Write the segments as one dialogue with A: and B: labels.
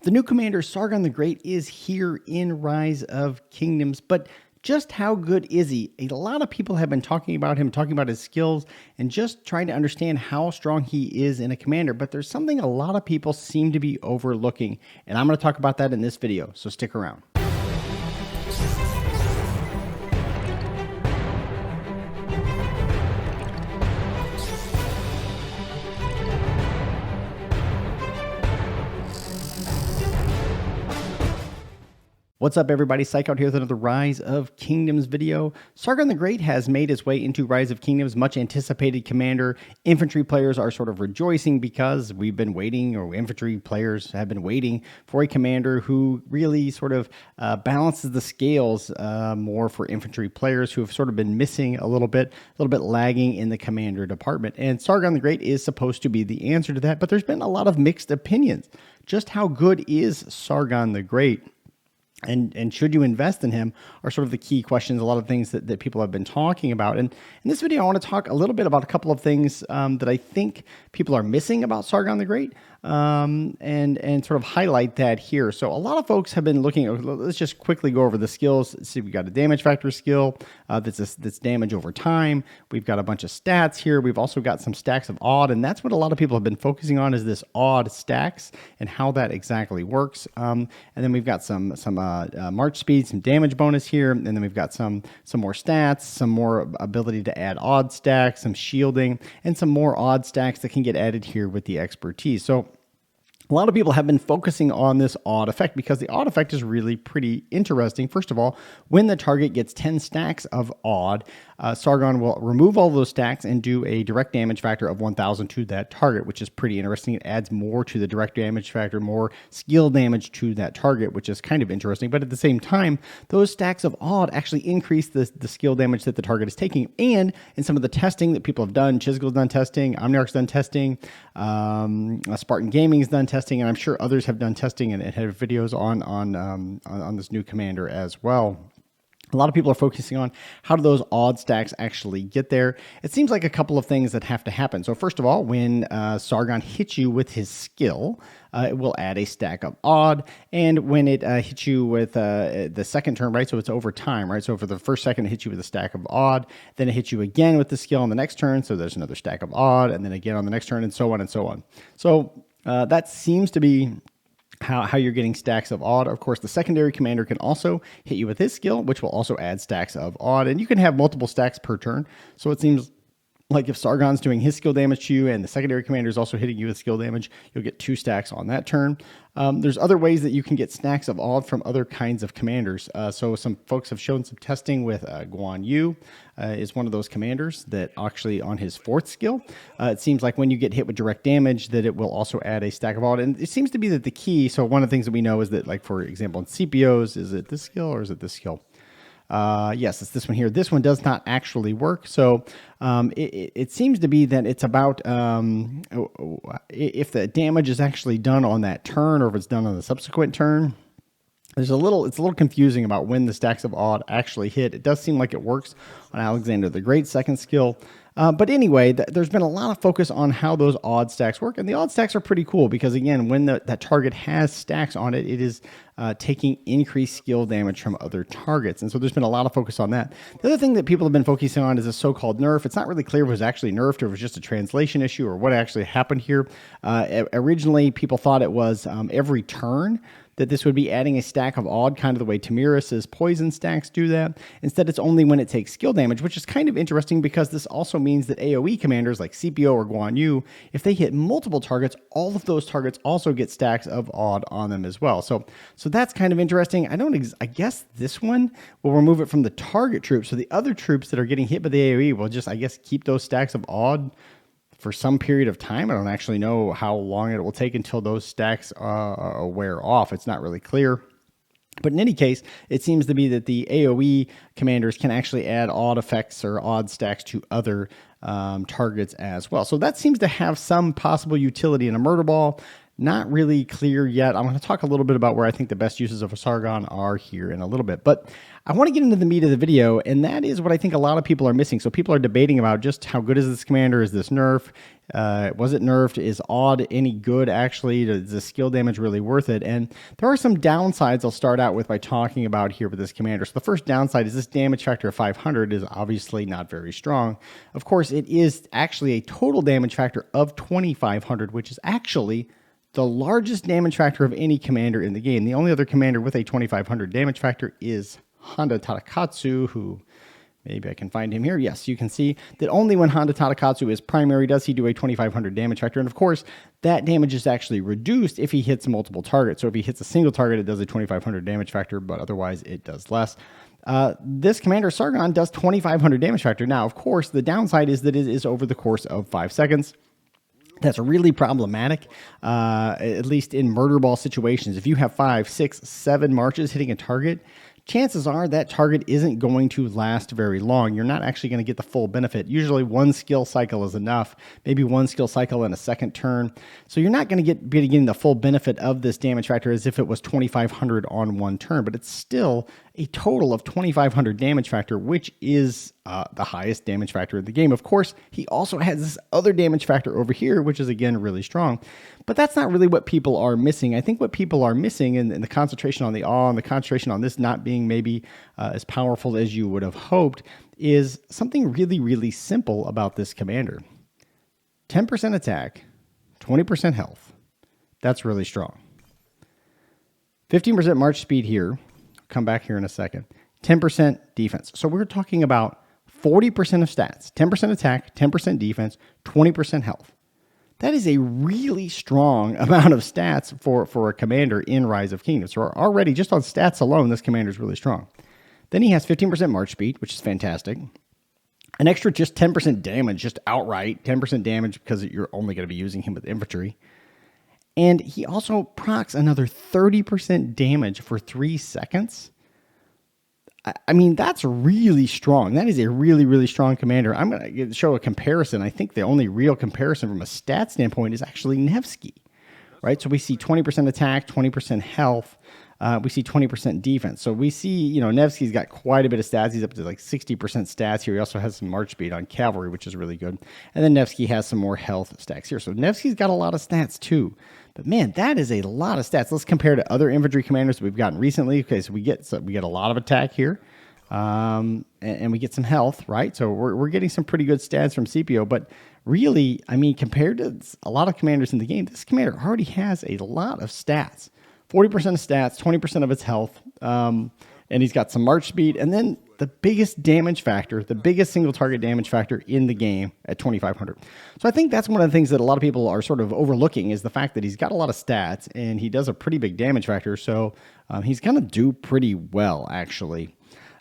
A: The new commander, Sargon the Great, is here in Rise of Kingdoms, but just how good is he? A lot of people have been talking about him, talking about his skills, and just trying to understand how strong he is in a commander, but there's something a lot of people seem to be overlooking, and I'm going to talk about that in this video, so stick around. What's up, everybody? Psych out here with another Rise of Kingdoms video. Sargon the Great has made his way into Rise of Kingdoms, much anticipated commander. Infantry players are sort of rejoicing because we've been waiting, or infantry players have been waiting for a commander who really sort of balances the scales more for infantry players who have sort of been missing a little bit lagging in the commander department. And Sargon the Great is supposed to be the answer to that, but there's been a lot of mixed opinions. Just how good is Sargon the Great? And should you invest in him are sort of the key questions, a lot of things that people have been talking about. And in this video, I want to talk a little bit about a couple of things that I think people are missing about Sargon the Great, and sort of highlight that here. So a lot of folks have been looking, let's just quickly go over the skills. See, we've got a damage factor skill that's damage over time. We've got a bunch of stats here. We've also got some stacks of odd, and that's what a lot of people have been focusing on, is this odd stacks and how that exactly works. And then we've got some march speed, some damage bonus here, and then we've got some more stats, some more ability to add odd stacks, some shielding, and some more odd stacks that can get added here with the expertise. So a lot of people have been focusing on this odd effect because the odd effect is really pretty interesting. First of all, when the target gets 10 stacks of odd, Sargon will remove all those stacks and do a direct damage factor of 1,000 to that target, which is pretty interesting. It adds more to the direct damage factor, more skill damage to that target, which is kind of interesting. But at the same time, those stacks of odd actually increase the skill damage that the target is taking. And in some of the testing that people have done, Chisgo's done testing, Omniarch's done testing, Spartan Gaming has done testing, and I'm sure others have done testing and have videos on this new commander as well. A lot of people are focusing on how do those odd stacks actually get there. It seems like a couple of things that have to happen. So first of all, when Sargon hits you with his skill, it will add a stack of odd. And when it hits you with the second turn, right? So it's over time, right? So for the first second, it hits you with a stack of odd. Then it hits you again with the skill on the next turn. So there's another stack of odd. And then again on the next turn, and so on and so on. So that seems to be how you're getting stacks of odd. Of course, the secondary commander can also hit you with his skill, which will also add stacks of odd. And you can have multiple stacks per turn. So it seems like if Sargon's doing his skill damage to you and the secondary commander is also hitting you with skill damage, you'll get 2 stacks on that turn. There's other ways that you can get stacks of odd from other kinds of commanders. So some folks have shown some testing with Guan Yu is one of those commanders that actually on his 4th skill, it seems like when you get hit with direct damage that it will also add a stack of odd. And it seems to be that the key, so one of the things that we know is that, like, for example, in CPOs, is it this skill or is it this skill? Yes, it's this one here. This one does not actually work. So it seems to be that it's about if the damage is actually done on that turn or if it's done on the subsequent turn. It's a little confusing about when the stacks of odd actually hit. It does seem like it works on Alexander the Great's 2nd skill. But anyway, there's been a lot of focus on how those odd stacks work. And the odd stacks are pretty cool because, again, when that target has stacks on it, it is taking increased skill damage from other targets. And so there's been a lot of focus on that. The other thing that people have been focusing on is a so-called nerf. It's not really clear if it was actually nerfed or if it was just a translation issue or what actually happened here. Originally, people thought it was every turn that this would be adding a stack of odd, kind of the way Tamiris's poison stacks do that. Instead, it's only when it takes skill damage, which is kind of interesting because this also means that AoE commanders like CPO or Guan Yu, if they hit multiple targets, all of those targets also get stacks of odd on them as well. So that's kind of interesting. I guess this one will remove it from the target troops. So the other troops that are getting hit by the AoE will just, I guess, keep those stacks of odd for some period of time. I don't actually know how long it will take until those stacks wear off. It's not really clear. But in any case, it seems to be that the AoE commanders can actually add odd effects or odd stacks to other targets as well. So that seems to have some possible utility in a murder ball. not really clear yet. I'm going to talk a little bit about where I think the best uses of a Sargon are here in a little bit, but I want to get into the meat of the video, and that is what I think a lot of people are missing. So people are debating about just how good is this commander? Is this nerf? Was it nerfed? Is odd any good actually? Is the skill damage really worth it? And there are some downsides I'll start out with by talking about here with this commander. So the first downside is this damage factor of 500 is obviously not very strong. Of course, it is actually a total damage factor of 2,500, which is actually the largest damage factor of any commander in the game. The only other commander with a 2,500 damage factor is Honda Tadakatsu, who maybe I can find him here. Yes, you can see that only when Honda Tadakatsu is primary does he do a 2,500 damage factor. And of course, that damage is actually reduced if he hits multiple targets. So if he hits a single target, it does a 2,500 damage factor, but otherwise it does less. This commander Sargon does 2,500 damage factor. Now, of course, the downside is that it is over the course of 5 seconds. That's really problematic, at least in murder ball situations. If you have 5, 6, 7 marches hitting a target, chances are that target isn't going to last very long. You're not actually going to get the full benefit. Usually one skill cycle is enough, maybe one skill cycle in a second turn. So you're not going to be getting the full benefit of this damage factor as if it was 2,500 on one turn, but it's still a total of 2,500 damage factor, which is the highest damage factor in the game. Of course, he also has this other damage factor over here, which is again really strong, but that's not really what people are missing. I think what people are missing in the concentration on the awe and the concentration on this not being maybe as powerful as you would have hoped is something really, really simple about this commander. 10% attack, 20% health. That's really strong. 15% march speed here. Come back here in a second. 10% defense. So we're talking about 40% of stats, 10% attack, 10% defense, 20% health. That is a really strong amount of stats for a commander in Rise of Kingdoms. So already, just on stats alone, this commander is really strong. Then he has 15% march speed, which is fantastic. An extra just 10% damage, just outright 10% damage because you're only going to be using him with infantry. And he also procs another 30% damage for 3 seconds. I mean, that's really strong. That is a really, really strong commander. I'm going to show a comparison. I think the only real comparison from a stat standpoint is actually Nevsky, right? So we see 20% attack, 20% health. We see 20% defense. So we see, you know, Nevsky's got quite a bit of stats. He's up to like 60% stats here. He also has some march speed on cavalry, which is really good. And then Nevsky has some more health stacks here. So Nevsky's got a lot of stats too. But man, that is a lot of stats. Let's compare to other infantry commanders that we've gotten recently. Okay, so we get a lot of attack here. And we get some health, right? So we're getting some pretty good stats from CPO, but really, I mean, compared to a lot of commanders in the game, this commander already has a lot of stats. 40% of stats, 20% of its health, and he's got some march speed, and then the biggest damage factor, the biggest single target damage factor in the game at 2,500. So I think that's one of the things that a lot of people are sort of overlooking is the fact that he's got a lot of stats, and he does a pretty big damage factor, so he's going to do pretty well, actually.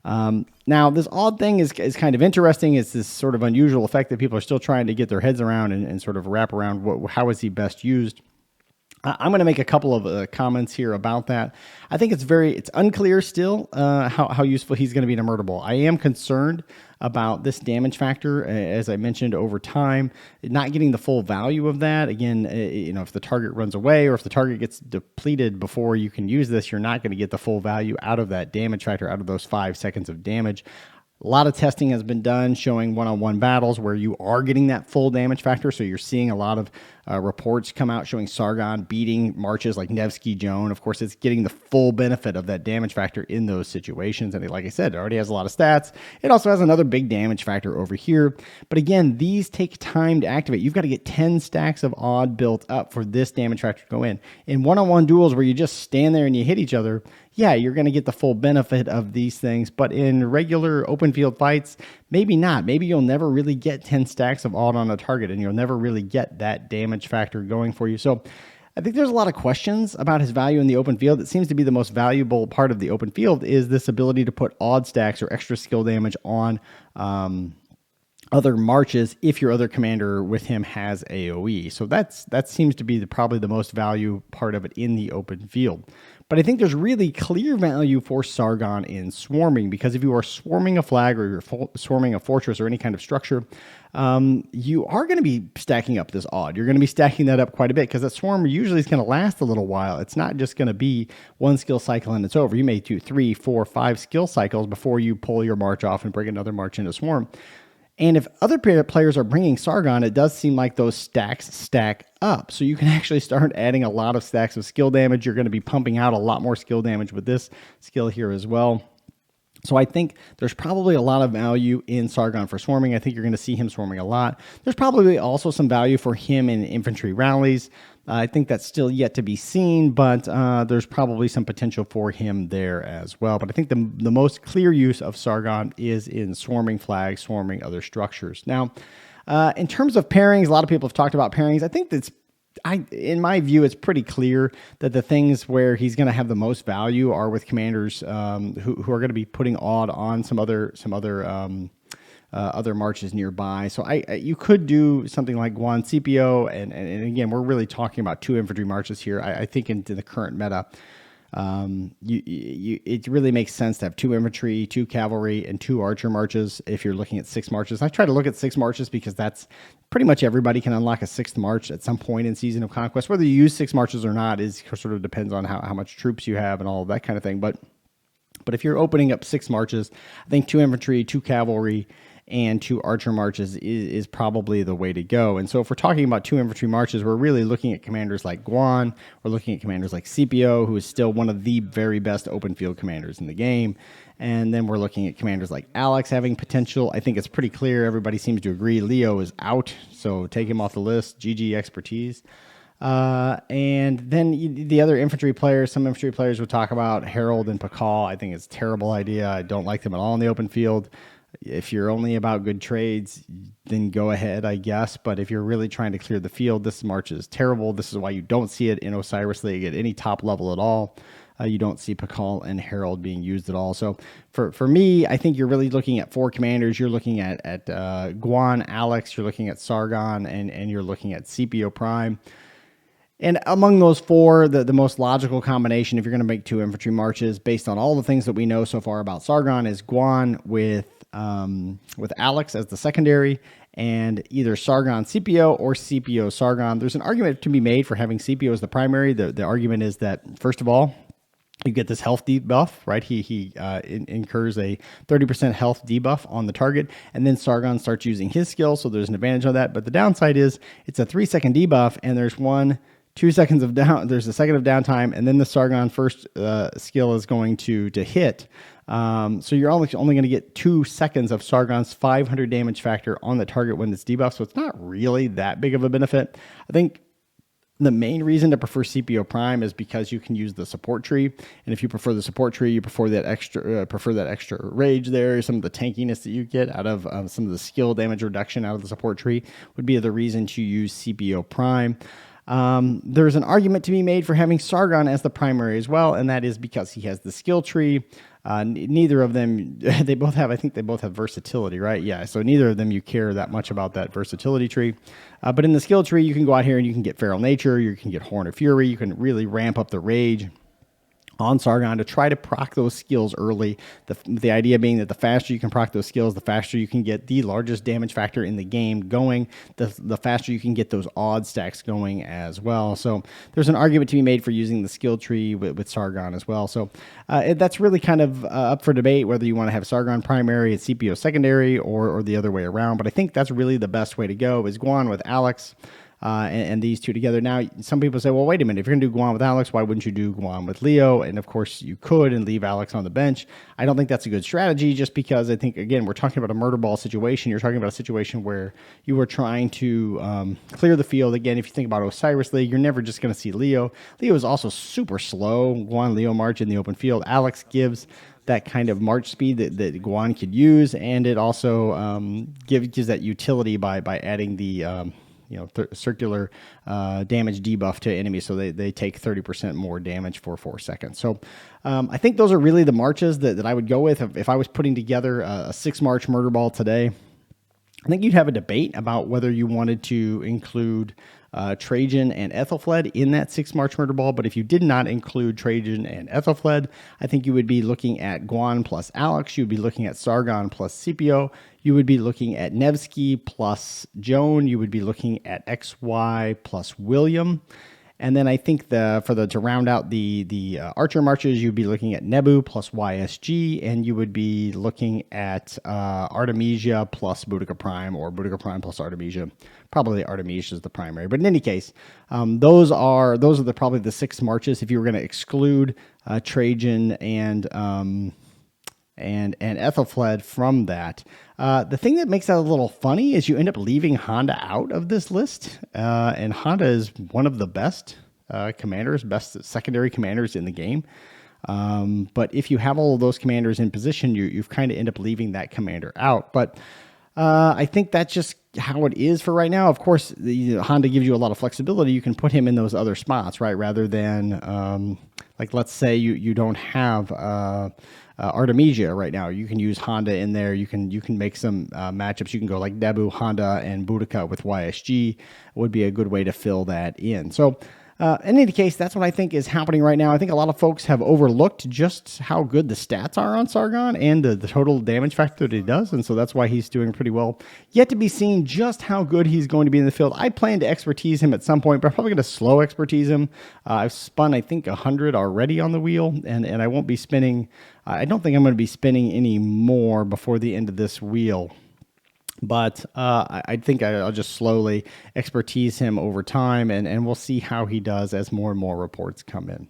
A: Now, this odd thing is kind of interesting. It's this sort of unusual effect that people are still trying to get their heads around and sort of wrap around how is he best used. I'm going to make a couple of comments here about that. I think it's unclear still how useful he's going to be in a murder ball. I am concerned about this damage factor, as I mentioned, over time, not getting the full value of that. Again, you know, if the target runs away or if the target gets depleted before you can use this, you're not going to get the full value out of that damage factor, out of those 5 seconds of damage. A lot of testing has been done showing one-on-one battles where you are getting that full damage factor. So you're seeing a lot of reports come out showing Sargon beating marches like Nevsky Joan. Of course, it's getting the full benefit of that damage factor in those situations. And like I said, it already has a lot of stats. It also has another big damage factor over here. But again, these take time to activate. You've got to get 10 stacks of odd built up for this damage factor to go in. In one-on-one duels where you just stand there and you hit each other, yeah, you're going to get the full benefit of these things. But in regular open field fights, maybe not. Maybe you'll never really get 10 stacks of odd on a target and you'll never really get that damage factor going for you. So I think there's a lot of questions about his value in the open field. It seems to be the most valuable part of the open field is this ability to put odd stacks or extra skill damage on other marches if your other commander with him has AoE. So that seems to be probably the most value part of it in the open field. But I think there's really clear value for Sargon in swarming, because if you are swarming a flag or you're swarming a fortress or any kind of structure, you are going to be stacking up this odd. You're going to be stacking that up quite a bit, because that swarm usually is going to last a little while. It's not just going to be one skill cycle and it's over. You may do 3, 4, 5 skill cycles before you pull your march off and bring another march into swarm. And if other players are bringing Sargon, it does seem like those stacks stack up. So you can actually start adding a lot of stacks of skill damage. You're going to be pumping out a lot more skill damage with this skill here as well. So I think there's probably a lot of value in Sargon for swarming. I think you're going to see him swarming a lot. There's probably also some value for him in infantry rallies. I think that's still yet to be seen, but there's probably some potential for him there as well. But I think the most clear use of Sargon is in swarming flags, swarming other structures. Now, in terms of pairings, a lot of people have talked about pairings. I think in my view, it's pretty clear that the things where he's going to have the most value are with commanders who are going to be putting odd on some other marches nearby. So you could do something like Guan CPO, and again, we're really talking about 2 infantry marches here. I think in the current meta, it really makes sense to have 2 infantry, 2 cavalry, and 2 archer marches if you're looking at 6 marches. I try to look at 6 marches because that's pretty much everybody can unlock a 6th march at some point in Season of Conquest. Whether you use 6 marches or not is sort of depends on how much troops you have and all of that kind of thing. But if you're opening up 6 marches, I think 2 infantry, 2 cavalry, and 2 archer marches is probably the way to go. And so if we're talking about 2 infantry marches, we're really looking at commanders like Guan. We're looking at commanders like CPO, who is still one of the very best open field commanders in the game. And then we're looking at commanders like Alex having potential. I think it's pretty clear. Everybody seems to agree Leo is out, so take him off the list. GG expertise. And then the other infantry players, some infantry players would talk about Harold and Pakal. I think it's a terrible idea. I don't like them at all in the open field. If you're only about good trades, then go ahead, I guess. But if you're really trying to clear the field, this march is terrible. This is why you don't see it in Osiris League at any top level at all. You don't see Pakal and Harold being used at all. So for me, I think you're really looking at 4 commanders. You're looking at Guan, Alex, you're looking at Sargon, and you're looking at CPO Prime. And among those 4, the most logical combination, if you're going to make 2 infantry marches, based on all the things that we know so far about Sargon, is Guan with Alex as the secondary, and either Sargon CPO or CPO Sargon. There's an argument to be made for having CPO as the primary. The argument is that, first of all, you get this health debuff, right? He incurs a 30% health debuff on the target, and then Sargon starts using his skill, so there's an advantage on that. But the downside is it's a 3-second debuff, and there's 2 seconds of there's a second of downtime, and then the Sargon first skill is going to hit. So you're only going to get 2 seconds of Sargon's 500 damage factor on the target when it's debuffed, so it's not really that big of a benefit. I think the main reason to prefer CPO Prime is because you can use the support tree, and if you prefer the support tree, you prefer that extra rage there. Some of the tankiness that you get out of some of the skill damage reduction out of the support tree would be the reason to use CPO Prime. There's an argument to be made for having Sargon as the primary as well, and that is because he has the skill tree. Neither of them, I think they both have versatility, right? Yeah, so neither of them you care that much about that versatility tree. But in the skill tree, you can go out here and you can get Feral Nature, you can get Horn of Fury, you can really ramp up the rage on Sargon to try to proc those skills early. The idea being that the faster you can proc those skills, the faster you can get the largest damage factor in the game going, the faster you can get those odd stacks going as well. So there's an argument to be made for using the skill tree with Sargon as well. So that's really kind of up for debate whether you want to have Sargon primary and CPO secondary or the other way around. But I think that's really the best way to go, is Guan with Alex. And these 2 together. Now, some people say, well, wait a minute, if you're going to do Guan with Alex, why wouldn't you do Guan with Leo? And of course, you could and leave Alex on the bench. I don't think that's a good strategy, just because I think, again, we're talking about a murder ball situation. You're talking about a situation where you are trying to clear the field. Again, if you think about Osiris League, you're never just going to see Leo. Leo is also super slow. Guan, Leo march in the open field. Alex gives that kind of march speed that Guan could use, and it also gives that utility by adding the circular damage debuff to enemies, so they take 30% more damage for 4 seconds. So I think those are really the marches that I would go with if I was putting together a 6 March Murderball today. I think you'd have a debate about whether you wanted to include Trajan and Ethelfled in that 6 March Murderball, but if you did not include Trajan and Ethelfled, I think you would be looking at Guan plus Alex, you would be looking at Sargon plus Scipio, you would be looking at Nevsky plus Joan, you would be looking at XY plus William. And then I think to round out the Archer marches, you'd be looking at Nebu plus YSG, and you would be looking at Artemisia plus Boudica Prime, or Boudica Prime plus Artemisia. Probably Artemisia is the primary, but in any case, those are probably the 6 marches. If you were going to exclude Trajan and Ethelfled from that. The thing that makes that a little funny is you end up leaving Honda out of this list, and Honda is one of the best commanders, best secondary commanders in the game. But if you have all of those commanders in position, you've kind of end up leaving that commander out. But I think that's just how it is for right now. Of course, Honda gives you a lot of flexibility. You can put him in those other spots, right? Rather than, like, let's say you don't have Artemisia right now. You can use Honda in there. You can make some matchups. You can go like Nebu, Honda, and Boudica with YSG would be a good way to fill that in. So in any case, that's what I think is happening right now. I think a lot of folks have overlooked just how good the stats are on Sargon and the total damage factor that he does, and so that's why he's doing pretty well. Yet to be seen just how good he's going to be in the field. I plan to expertise him at some point, but I'm probably going to slow expertise him. I've spun, I think, 100 already on the wheel, and I won't be spinning. I don't think I'm going to be spinning any more before the end of this wheel. But I think I'll just slowly expertise him over time, and we'll see how he does as more and more reports come in.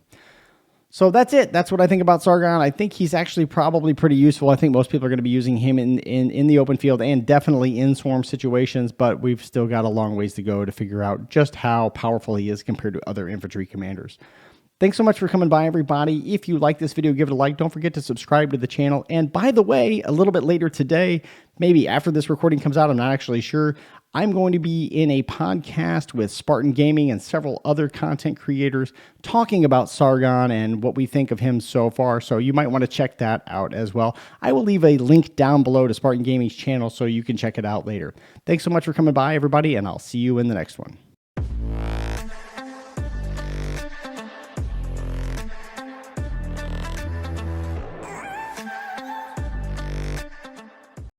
A: So that's it. That's what I think about Sargon. I think he's actually probably pretty useful. I think most people are going to be using him in the open field and definitely in swarm situations, but we've still got a long ways to go to figure out just how powerful he is compared to other infantry commanders. Thanks so much for coming by, everybody. If you like this video, give it a like. Don't forget to subscribe to the channel. And by the way, a little bit later today, maybe after this recording comes out, I'm not actually sure, I'm going to be in a podcast with Spartan Gaming and several other content creators talking about Sargon and what we think of him so far. So you might want to check that out as well. I will leave a link down below to Spartan Gaming's channel so you can check it out later. Thanks so much for coming by, everybody, and I'll see you in the next one.